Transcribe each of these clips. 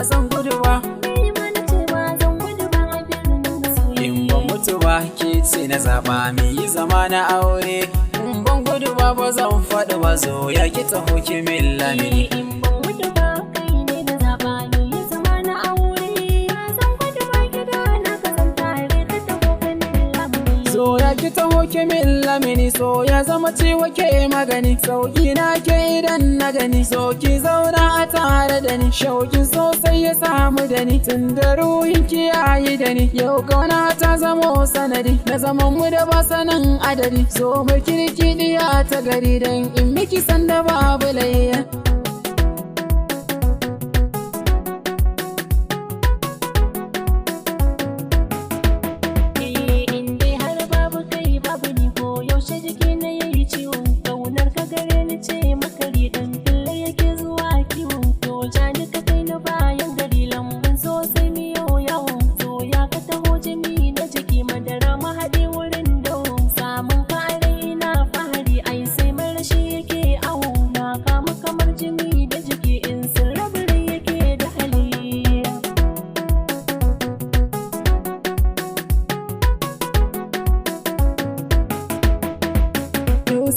zan gudu ba, in ban mutu ba ke ce na zaɓa me yi zama na aure. In ban gudu ba ba zan faɗi ba, zo ya ki taho ki min lamini. So ya ki taho ki min lamini, so ya zama ciwo ke magani. Sauki na ke idan na gani, so ki zauna a tare da ni. Shauki sosai ya samu da ni, tun da ruhin ki yayi da ni. Yau kauna ta zamo sanadi, na zaman mu da ba sanin adadi. So mai kirki diya ta gari, dan in miki sanda babu layya.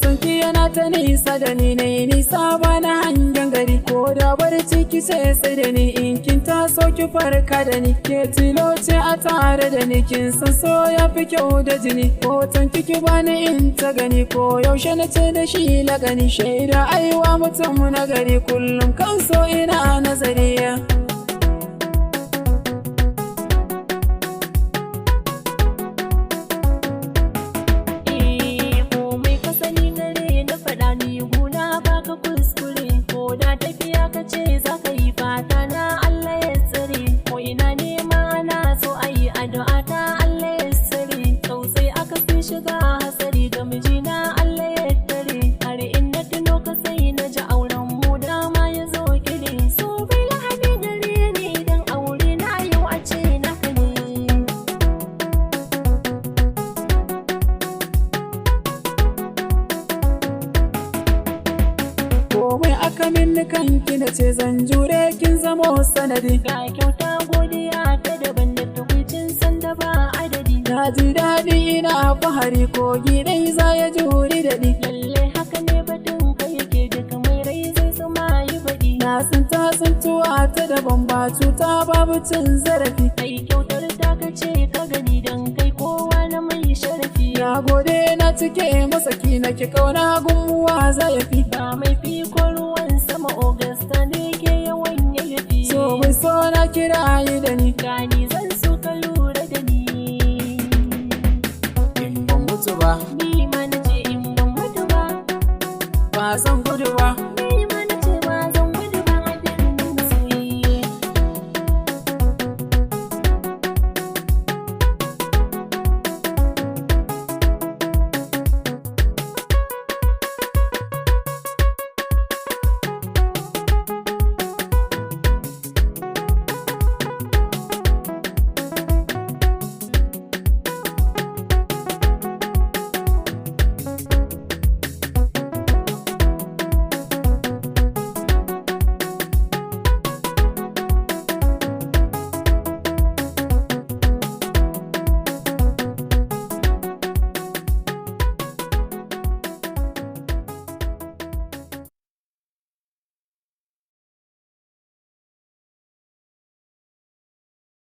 Sanki yana ta nisa da ni, na yi nisa ba na hangen gari. Ko da barci ki sai da ni, in kin taso ki farka da ni. Ke tilo ce a tare da ni, kin san so ya fi kyau da jini. Hoton kiki bani in ta gani, ko yaushe na ce da shi lagani. Shaida aiwa mutum na gari, kullum kan so ina nazari. Komai aka min kanki na ce zan jure, kin zamo sanadi. Ga kyauta godiya ta daban da tukwicin sanda ba adadi. Na ji daɗi ina fahari, kogi dai za ya juri daɗi. Lalle haka ne batun kai yake, duka mai rai zai sama yi baɗi. Na tsinta tsintuwa ta daban, ba cuta babu cin zarafi. Kai kyautar ta ka ce ka gani, dan kai kowa na mai sharafi. Na gode na cike masaki, na ki kauna gumuwa zayafi. Ba mai fiko ruwan sama, Augusta ne ke yawan yayyafi. So mai so na kira yi da ni. Gani